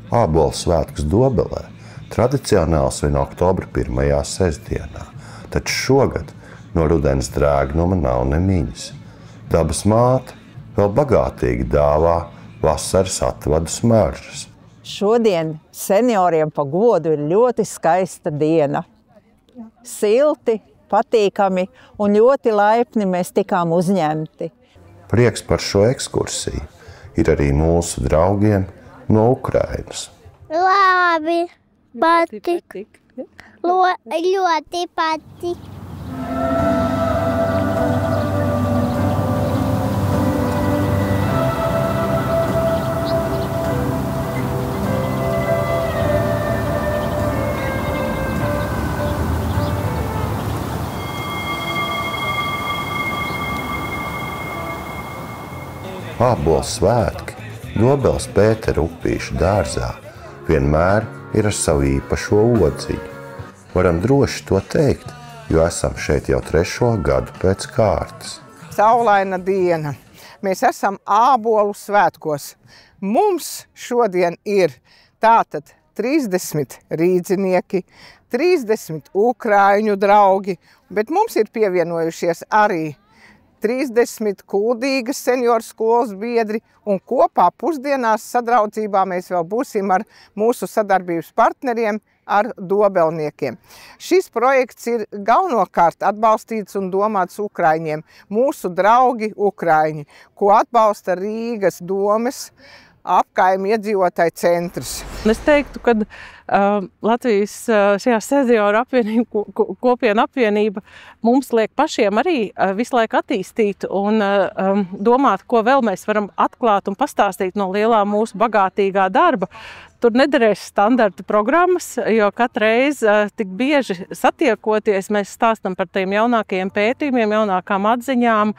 Ābolu svētkus Dobelē tradicionāli svin oktobra 1. sestdienā, taču šogad no rudens drēgnuma nav nemiņas. Dabas māte vēl bagātīgi dāvā vasaras atvadu smaržas. Šodien senioriem pa godu ir ļoti skaista diena. Silti, patīkami un ļoti laipni mēs tikām uzņemti. Prieks par šo ekskursiju ir arī mūsu draugiem no Ukrainas. Labi, patīk. Ļoti patīk. Ābolu svētki Dobeles Pētera Upīša dārzā vienmēr ir ar savu īpašo odziņu. Varam droši to teikt, jo esam šeit jau 3. gadu pēc kārtas. Saulaina diena. Mēs esam ābolu svētkos. Mums šodien ir tātad 30 rīdzinieki, 30 ukraiņu draugi, bet mums ir pievienojušies arī 30 Kuldīgas senioru skolas biedri, un kopā pusdienās sadraudzībā mēs vēl būsim ar mūsu sadarbības partneriem, ar dobelniekiem. Šis projekts ir galvenokārt atbalstīts un domāts ukraiņiem, mūsu draugi ukraiņi, ko atbalsta Rīgas domes apkaimi iedzīvotāju centrs. Es teiktu, ka Latvijas šajā senioru kopienu apvienība mums liek pašiem arī visu laiku attīstīt un domāt, ko vēl mēs varam atklāt un pastāstīt no lielā mūsu bagātīgā darba. Tur nederēs standarta programmas, jo katru reizi tik bieži satiekoties, mēs stāstam par tiem jaunākajiem pētījumiem, jaunākām atziņām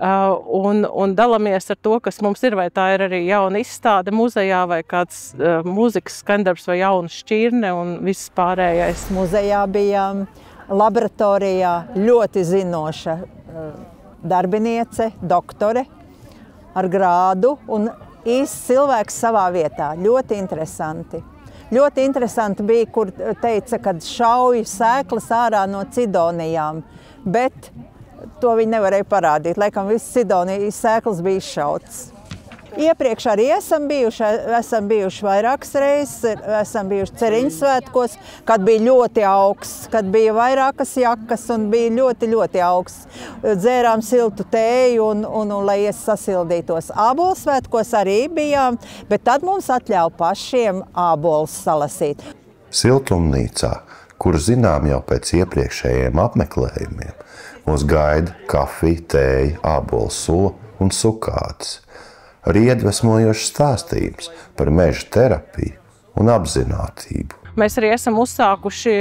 un dalamies ar to, kas mums ir, vai tā ir arī jauna izstāde muzejā, vai kāds mūzikas skandarbs, vai jauna šķirne un viss pārējais. Muzejā bija laboratorijā ļoti zinoša darbiniece, doktore ar grādu un īsts cilvēks savā vietā. Ļoti interesanti. Ļoti interesanti bija, kur teica, kad šauj sēklas ārā no cidonijām, bet to viņi nevarēja parādīt. Laikam viss cidonijas sēklas bija izšauts. Iepriekš arī esam bijuši vairākas reizes, esam bijuši Ceriņu svētkos, kad bija ļoti augsts, kad bija vairākas jakas un bija ļoti, ļoti augsts. Dzērām siltu tēju un lai sasildītos. Ābolu svētkos arī bijām, bet tad mums atļauj pašiem ābolus salasīt. Siltumnīcā, kur zinām jau pēc iepriekšējiem apmeklējumiem, mūs gaida kafija, tēja, ābolu sula un sukātes. Arī iedvesmojošs stāstījums par meža terapiju un apzinātību. Mēs arī esam uzsākuši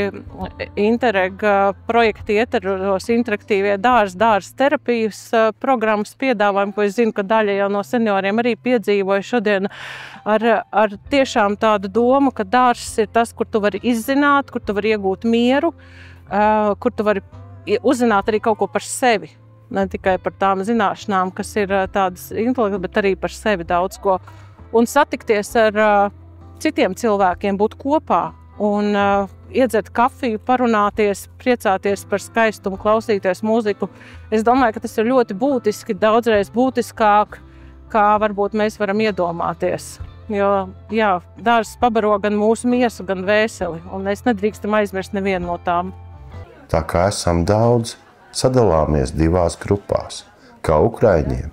Interreg projekta ietvaros interaktīvie dārza terapijas programmas piedāvājumu, ko es zinu, ka daļa jau no senioriem arī piedzīvoja šodien ar tiešām tādu domu, ka dārzs ir tas, kur tu vari izzināt, kur tu vari iegūt mieru, kur tu vari uzzināt arī kaut ko par sevi. Ne tikai par tām zināšanām, kas ir tādas intelektuālas, bet arī par sevi daudz ko. Un satikties ar citiem cilvēkiem, būt kopā un iedzert kafiju, parunāties, priecāties par skaistumu, klausīties mūziku. Es domāju, ka tas ir ļoti būtiski, daudzreiz būtiskāk, kā varbūt mēs varam iedomāties. Jo, jā, dārzs pabaro gan mūsu miesu, gan vēseli, un mēs nedrīkstam aizmirst nevienu no tām. Tā kā esam daudz, sadalāmies divās grupās, kā ukraiņiem,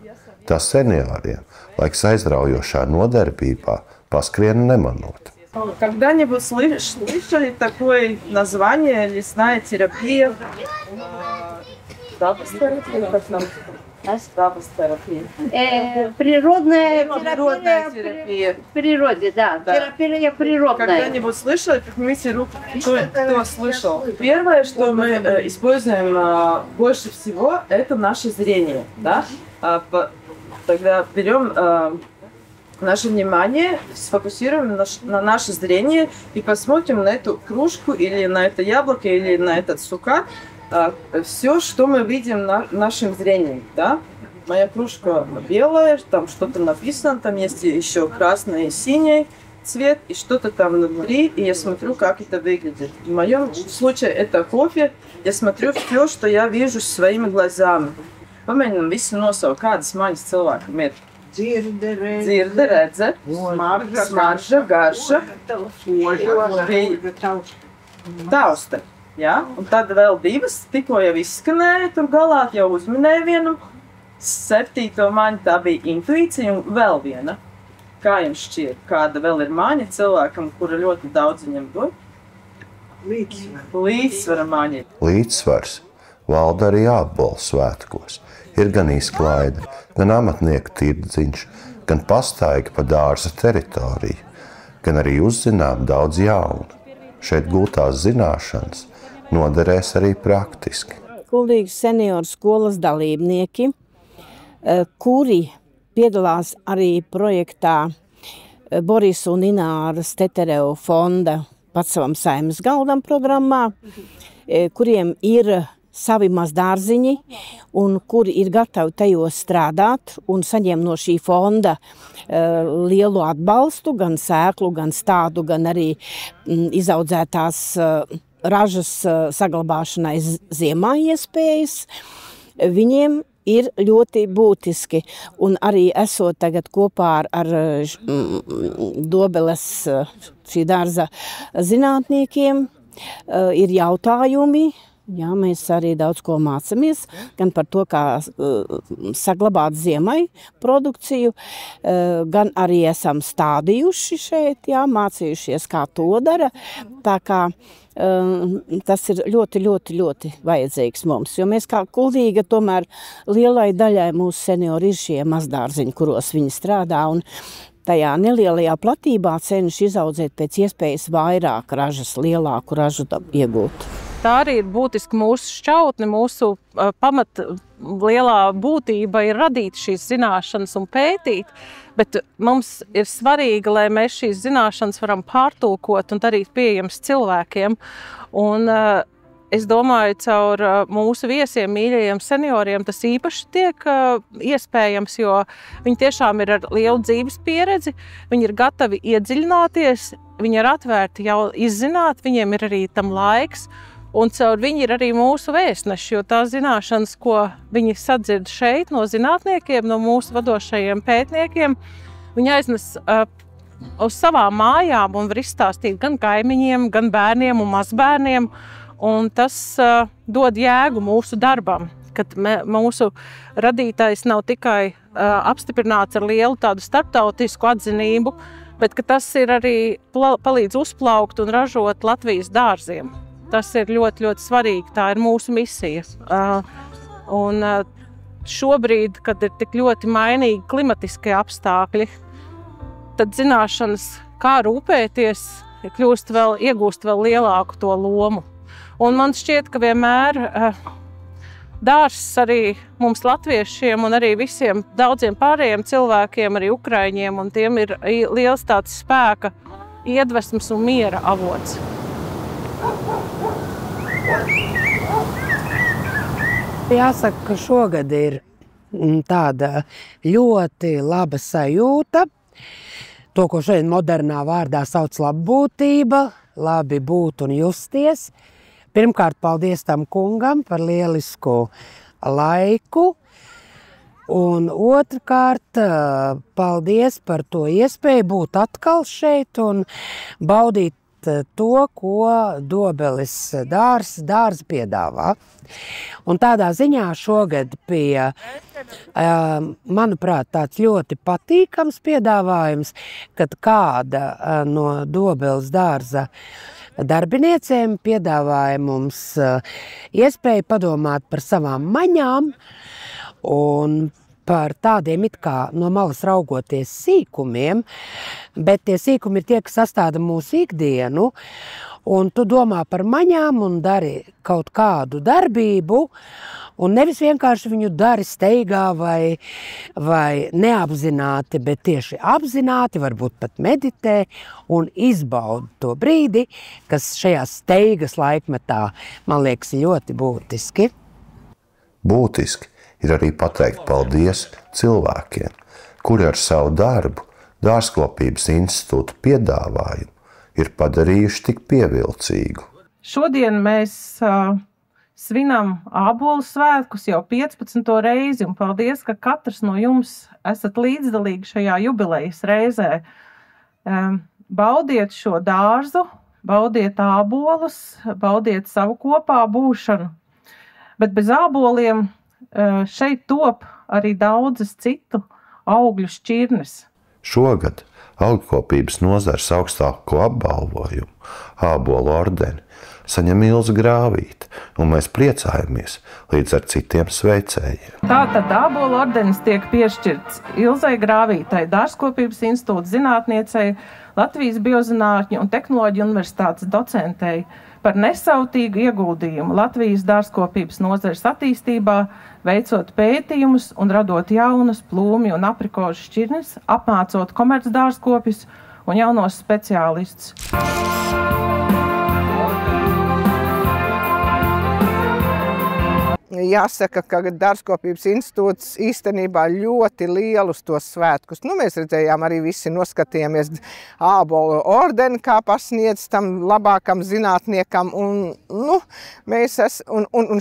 tā senioriem, laiks aizraujošā nodarbībā paskriena nemanot. Когда-нибудь слышали такое название «лесная терапия»? Дабас-терапия, как нам? Дабас-терапия. Природная терапия. В природе, да. Терапия природная. Когда-нибудь слышали? Поднимите руку, кто слышал. Первое, что мы используем больше всего, это наше зрение. Да? Тогда берем наше внимание, сфокусируем на наше зрение и посмотрим на эту кружку или на это яблоко или на этот сукат. Все, что мы видим нашим зрением, да? Моя кружка белая, там что-то написано, там есть еще красное и синее цвет и что-то там внутри, и я смотрю, как это выглядит. В моем случае это кофе. Я смотрю все, что я вижу своими глазами. Pamēģinām visi nosaukt, kādas maņas cilvēkam ir. Dzirde, redze, smarža, garša, tausta. Ja? Un tad vēl divas, tikko jau izskanēja tur galā, jau uzminēja vienu. 7. maņa, tā bija intuīcija, un vēl viena. Kā jums šķiet, kāda vēl ir maņa cilvēkam, kura ļoti daudz viņam dod? Līdzsvara maņa. Līdzsvars valda arī ābolu svētkos. Ir gan izklaide, gan amatnieku tirdziņš, gan pastaiga pa dārza teritoriju, gan arī uzzinām daudz jaunu. Šeit gūtās zināšanas noderēs arī praktiski. Kuldīgas senioru skolas dalībnieki, kuri piedalās arī projektā Boris un Ināras Tetereva fonda Pats savam saimas galdam programmā, kuriem ir savi mazdārziņi un kuri ir gatavi tajos strādāt un saņem no šī fonda lielu atbalstu, gan sēklu, gan stādu, gan arī izaudzētās ražas saglabāšanai ziemā iespējas. Viņiem ir ļoti būtiski, un arī esot tagad kopā ar Dobeles šī dārza zinātniekiem, ir jautājumi. Jā, mēs arī daudz ko mācāmies, gan par to, kā saglabāt ziemai produkciju, gan arī esam stādījuši šeit, jā, mācījušies, kā to dara. Tā kā tas ir ļoti, ļoti, ļoti vajadzīgs mums, jo mēs kā Kuldīga tomēr lielai daļai mūsu seniori ir šie mazdārziņi, kuros viņi strādā, un tajā nelielajā platībā cenš izaudzēt pēc iespējas vairāk ražas, lielāku ražu iegūt. Tā arī ir būtiski mūsu šķautne, mūsu pamat lielā būtība ir radīt šīs zināšanas un pētīt, bet mums ir svarīgi, lai mēs šīs zināšanas varam pārtulkot un darīt pieejams cilvēkiem. Un es domāju, caur mūsu viesiem, mīļajiem senioriem, tas īpaši tiek iespējams, jo viņi tiešām ir ar lielu dzīves pieredzi, viņi ir gatavi iedziļināties, viņi ir atvērti jau izzināt, viņiem ir arī tam laiks. Un caur viņi ir arī mūsu vēstneši, jo tās zināšanas, ko viņi sadzird šeit no zinātniekiem, no mūsu vadošajiem pētniekiem, viņi aiznes uz savām mājām un var izstāstīt gan kaimiņiem, gan bērniem un mazbērniem. Un tas dod jēgu mūsu darbam, kad mūsu radītais nav tikai apstiprināts ar lielu tādu starptautisku atzinību, bet ka tas ir arī palīdz uzplaukt un ražot Latvijas dārziem. Tas ir ļoti, ļoti svarīgi. Tā ir mūsu misija. Un šobrīd, kad ir tik ļoti mainīgi klimatiskie apstākļi, tad zināšanas, kā rūpēties, iegūst vēl lielāku to lomu. Un man šķiet, ka vienmēr dārzs arī mums latviešiem un arī visiem daudziem pārējiem cilvēkiem, arī ukraiņiem, un tiem ir liels tāds spēka, iedvesmas un miera avots. Jāsaka, ka šogad ir tāda ļoti laba sajūta. To, ko šodien modernā vārdā sauc labbūtība, labi būt un justies. Pirmkārt, paldies tam kungam par lielisku laiku. Un otrkārt, paldies par to iespēju būt atkal šeit un baudīt to, ko Dobeles dārza piedāvā. Un tādā ziņā šogad bija, manuprāt, tāds ļoti patīkams piedāvājums, kad kāda no Dobeles dārza darbiniecēm piedāvāja mums iespēju padomāt par savām maņām un par tādiem it kā no malas raugoties sīkumiem, bet tie sīkumi ir tie, kas sastāda mūsu ikdienu, un tu domā par maņām un dari kaut kādu darbību, un nevis vienkārši viņu dari steigā vai neapzināti, bet tieši apzināti, varbūt pat meditē un izbaudi to brīdi, kas šajā steigas laikmetā, man liekas, ļoti būtiski. Būtiski ir arī pateikt paldies cilvēkiem, kuri ar savu darbu Dārzkopības institūta piedāvājumu ir padarījuši tik pievilcīgu. Šodien mēs svinam ābolu svētkus jau 15. reizi, un paldies, ka katrs no jums esat līdzdalīgi šajā jubilejas reizē. Baudiet šo dārzu, baudiet ābolus, baudiet savu kopā būšanu. Bet bez āboliem šeit top arī daudzas citu augļu šķirnes. Šogad augkopības nozares augstāko apbalvojumu, ābolu ordeni, saņem Ilze Grāvīte, un mēs priecājamies līdz ar citiem sveicējiem. Tātad ābolu ordenis tiek piešķirts Ilzei Grāvītei, Dārzkopības institūta zinātniecei, Latvijas Biozinātņu un tehnoloģiju universitātes docentei par nesautīgu ieguldījumu Latvijas dārzkopības nozares attīstībā, veicot pētījumus un radot jaunas plūmju un aprikožu šķirnes, apmācot komercdārzkopjus un jaunos speciālistus. Jāsaka, ka Dārzkopības institūts īstenībā ļoti lielus tos svētkus. Mēs redzējām, arī visi noskatījāmies ābolu ordeni, kā pasniedz tam labākam zinātniekam. Un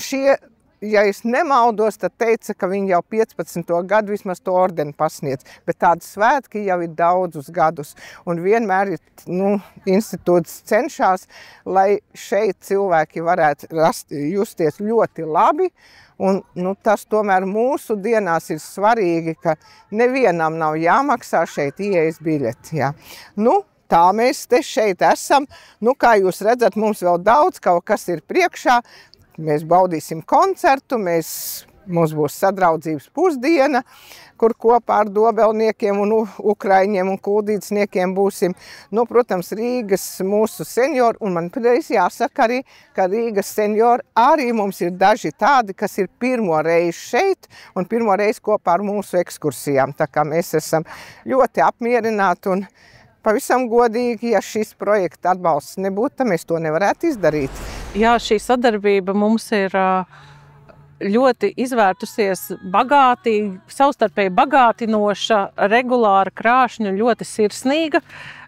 šie, ja es nemaldos, tad teica, ka viņi jau 15. gadu vismaz to ordeni pasniedz. Bet tādi svētki jau ir daudzus gadus. Un vienmēr institūts cenšas, lai šeit cilvēki varētu justies ļoti labi. Un tas tomēr mūsu dienās ir svarīgi, ka nevienam nav jāmaksā šeit ieejas biļeti. Ja. Tā mēs te šeit esam. Kā jūs redzat, mums vēl daudz kaut kas ir priekšā. Mēs baudīsim koncertu, mums būs sadraudzības pusdiena, kur kopā ar dobelniekiem un ukraiņiem un kuldīcniekiem būsim. Protams, Rīgas mūsu seniori, un man jāsaka arī, ka Rīgas seniori arī mums ir daži tādi, kas ir pirmo reizi šeit un pirmo reizi kopā ar mūsu ekskursijām. Tā kā mēs esam ļoti apmierināti un pavisam godīgi, ja šis projekta atbalsts nebūtu, tad mēs to nevarētu izdarīt. Jā, šī sadarbība mums ir ļoti izvērtusies bagātīgi, savstarpēji bagātinoša, regulāra krāšņa, ļoti sirsnīga.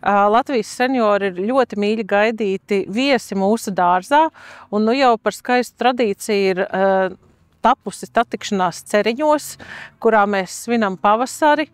Latvijas seniori ir ļoti mīļi gaidīti viesi mūsu dārzā, un jau par skaistu tradīciju ir tapusi satikšanās Ceriņos, kurā mēs svinam pavasari.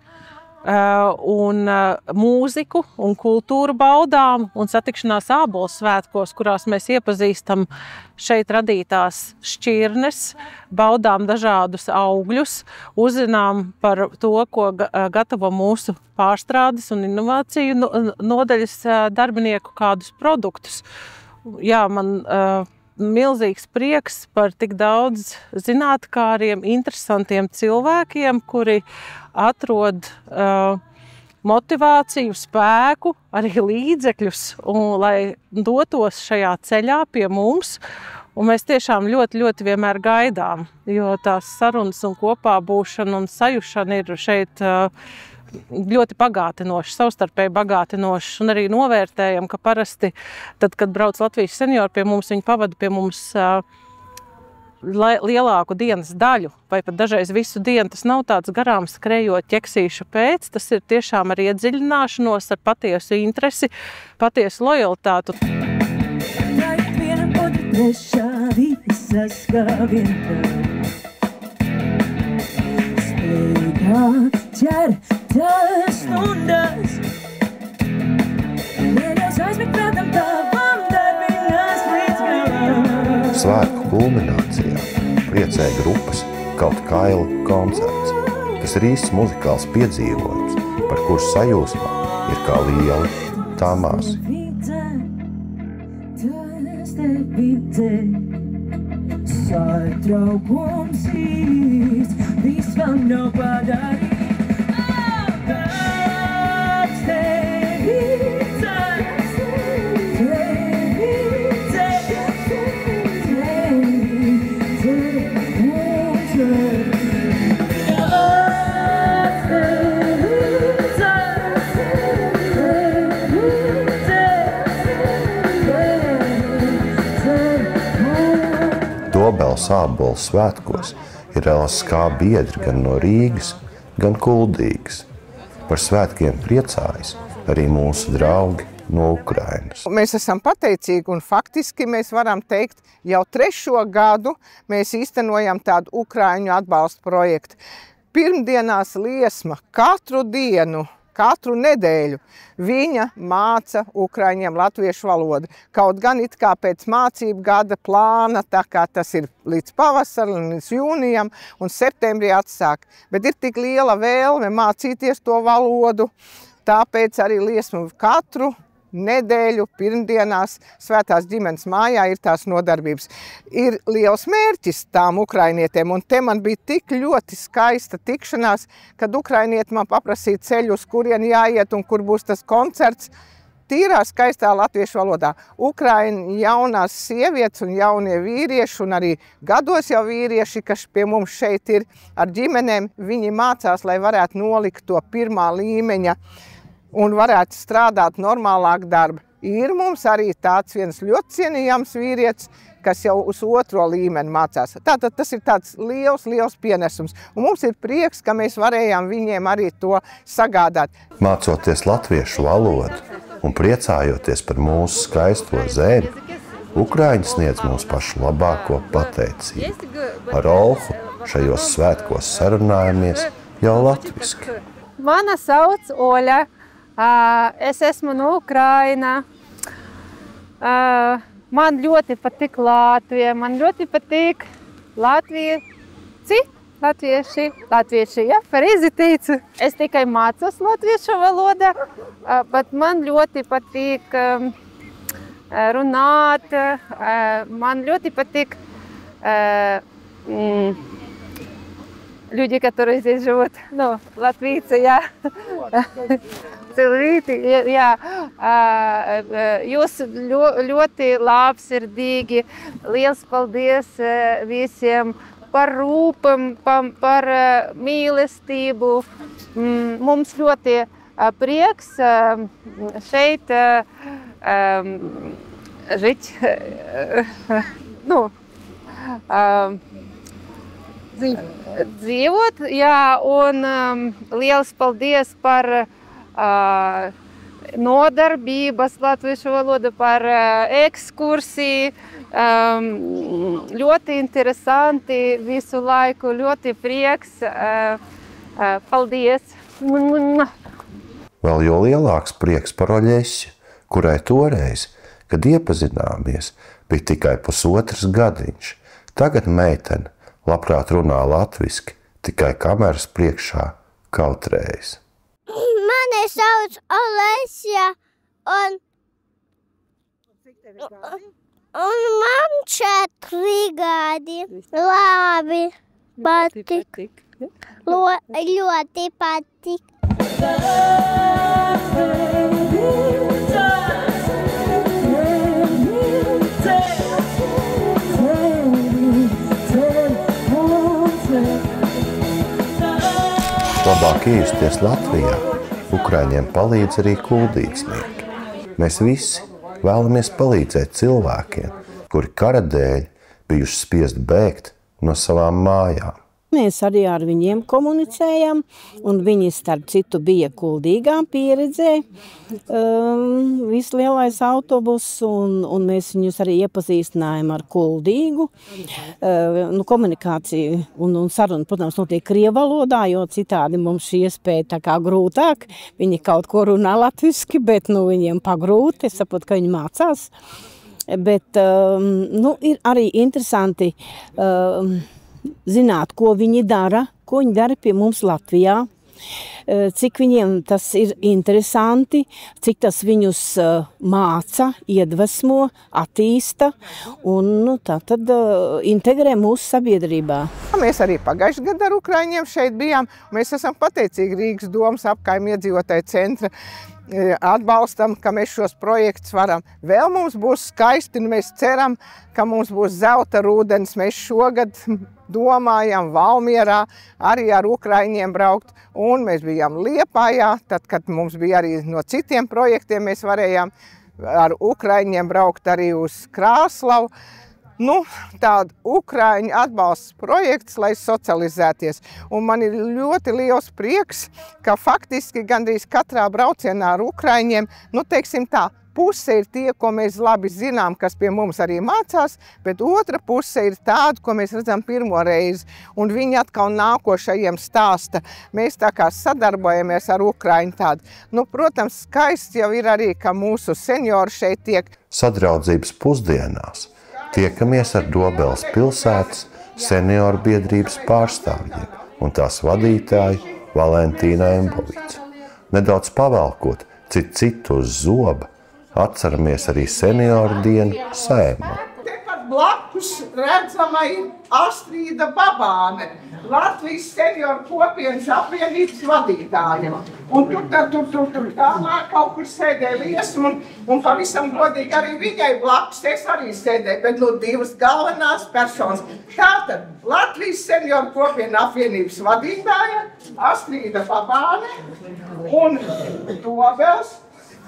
Un mūziku un kultūru baudām un satikšanās ābolu svētkos, kurās mēs iepazīstam šeit radītās šķirnes, baudām dažādus augļus, uzzinām par to, ko gatavo mūsu pārstrādes un inovāciju nodaļas darbinieku kādus produktus. Jā, man milzīgs prieks par tik daudz zinātkāriem, interesantiem cilvēkiem, kuri atrod motivāciju, spēku, arī līdzekļus, lai dotos šajā ceļā pie mums. Un mēs tiešām ļoti, ļoti vienmēr gaidām, jo tās sarunas un kopā būšana un sajušana ir šeit ļoti bagātinoši, savstarpēji bagātinoši, un arī novērtējam, ka parasti, tad, kad brauc Latvijas seniori pie mums, viņi pavada pie mums lielāku dienas daļu, vai pat dažreiz visu dienu. Tas nav tāds garām skrējot ķeksīšu pēc, tas ir tiešām ar iedziļināšanos, ar patiesu interesi, patiesu lojalitātu. Ķer tās stundas, neļaus aizmigt prātam tavam darbinās līdz galam. Svētku kulminācijā priecē grupas Kaut kaila koncerts, kas ir īsts muzikāls piedzīvojums, par kuru sajūsmā ir kā liela tā mazi. Satraukums īsts, viss vēl nav padarīts. Dobels ābolu svētkos ir LSK biedri gan no Rīgas, gan Kuldīgas. Par svētkiem priecājas arī mūsu draugi no Ukrainas. Mēs esam pateicīgi un faktiski mēs varam teikt, jau 3. gadu mēs īstenojam tādu Ukraiņu atbalstu projektu. Pirmdienās Liesma katru dienu, katru nedēļu viņa māca Ukraiņiem latviešu valodu. Kaut gan it kā pēc mācību gada plāna, tā kā tas ir līdz pavasaram, līdz jūnijam un septembrī atsāk. Bet ir tik liela vēlme mācīties to valodu, tāpēc arī Liesma katru nedēļu pirmdienās Svētās ģimenes mājā ir tās nodarbības. Ir liels mērķis tām ukrainietēm, un te man bija tik ļoti skaista tikšanās, kad ukrainieti man paprasīja ceļu, uz kurien jāiet un kur būs tas koncerts. Tīrā, skaistā latviešu valodā. Ukraiņu jaunās sievietes un jaunie vīrieši, un arī gados jau vīrieši, kas pie mums šeit ir ar ģimenēm, viņi mācās, lai varētu nolikt to pirmā līmeņa un varētu strādāt normālāk darbu. Ir mums arī tāds viens ļoti cienījams vīrietis, kas jau uz 2. līmeni mācās. Tātad tas ir tāds liels pienesums. Un mums ir prieks, ka mēs varējām viņiem arī to sagādāt. Mācoties latviešu valodu un priecājoties par mūsu skaisto zemi, Ukraiņi sniedz mums pašu labāko pateicību. Ar Olhu šajos svētkos sarunājamies jau latviski. Mana sauc Oļa. Es esmu no Ukraina. Man ļoti patīk Latvija, man ļoti patīk latvieši, ja, pareizi teicu. Es tikai mācos latviešu valodā, bet man ļoti patīk runāt, man ļoti patīk люди, которые здесь живут, ну, латвийцы, я, cilvēki, jā, jūs ļoti labsirdīgi, liels paldies visiem par rūpam, par mīlestību. Mums ļoti prieks šeit žīt, nu, dzīvot, jā, un liels paldies par nodarbības latviešu valodu, par ekskursiju. Ļoti interesanti visu laiku, ļoti prieks. Paldies! Vēl jo lielāks prieks par Oļesi, kurai toreiz, kad iepazināmies, bija tikai 1,5 gadiņš. Tagad meitene labprāt runā latviski, tikai kameras priekšā kautreiz. Mani sauc Olesja, un man 4 gadi. Labi, patīk. Ļoti patīk. Labāk iejusties Latvijā, Ukraiņiem palīdz arī kuldīgsnieki. Mēs visi vēlamies palīdzēt cilvēkiem, kuri kara dēļ bijuši spiest bēgt no savām mājām. Mēs arī ar viņiem komunicējam, un viņi, starp citu, bija Kuldīgā pieredzē, vislielais autobus, un mēs viņus arī iepazīstinājām ar Kuldīgu. Komunikācija un saruna, protams, notiek krievu valodā, jo citādi mums šī iespēja tā kā grūtāk. Viņi kaut ko runā latviski, bet viņiem pagrūti, es saprotu, ka viņi mācās. Bet ir arī interesanti zināt, ko viņi dara pie mums Latvijā, cik viņiem tas ir interesanti, cik tas viņus māca, iedvesmo, attīsta un tad integrē mūsu sabiedrībā. Mēs arī pagājušajā gadā ar Ukraiņiem šeit bijām. Mēs esam pateicīgi Rīgas domas apkaimju iedzīvotāju centra atbalstam, ka mēs šos projektus varam. Vēl mums būs skaisti, un mēs ceram, ka mums būs zelta rūdens. Mēs šogad domājam Valmierā arī ar Ukraiņiem braukt, un mēs bijām Liepājā, tad, kad mums bija arī no citiem projektiem, mēs varējām ar Ukraiņiem braukt arī uz Krāslavu. tādu Ukraiņu atbalsts projekts, lai socializēties. Un man ir ļoti liels prieks, ka faktiski gandrīz katrā braucienā ar Ukraiņiem, teiksim tā, puse ir tie, ko mēs labi zinām, kas pie mums arī mācās, bet otra puse ir tāda, ko mēs redzam pirmo reizi. Un viņi atkal nākošajiem stāsta. Mēs tā kā sadarbojamies ar Ukraiņu tādu. Protams, skaists jau ir arī, ka mūsu seniori šeit tiek. Sadraudzības pusdienās tiekamies ar Dobeles pilsētas senioru biedrības pārstāvjiem un tās vadītāju Valentīnu Embovicu. Nedaudz pavelkot citu uz zoba, atceramies arī senioru dienu Saeimā. Tepat blakus redzama ir Astrīda Babāne, Latvijas senioru kopienas apvienības vadītāja. Un tur tālāk kaut kur sēdēja Liesma un pavisam godīgi arī viņai blakus es arī sēdēju, bet divas galvenās personas. Tātad Latvijas senioru kopienas apvienības vadītāja Astrīda Babāne un Dobeles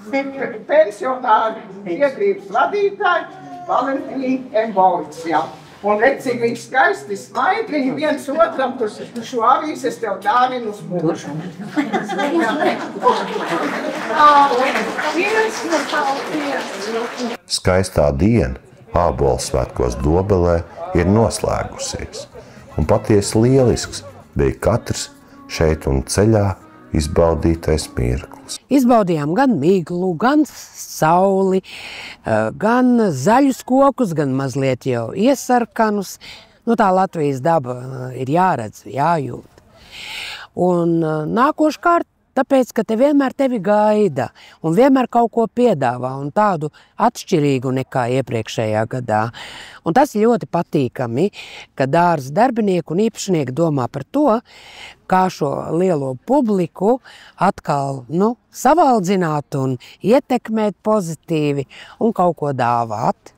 pensionāri biedrības vadītāji Valentīna Embovica. Un redz, cik viņi skaisti smaid, viņi viens otram šo avīzi es tev dāvinu uz mūžu. Skaistā diena Ābolu svētkos Dobelē ir noslēgusies. Un patiesi lielisks bija katrs šeit un ceļā izbaudītais mirklis. Izbaudījām gan miglu, gan sauli, gan zaļus kokus, gan mazliet jau iesarkanus. Tā Latvijas daba ir jāredz, jājūt. Un nākoškārt, tāpēc, ka te vienmēr tevi gaida un vienmēr kaut ko piedāvā un tādu atšķirīgu nekā iepriekšējā gadā. Un tas ir ļoti patīkami, ka dārza darbinieki un īpašnieki domā par to, kā šo lielo publiku atkal savaldzināt un ietekmēt pozitīvi un kaut ko dāvāt.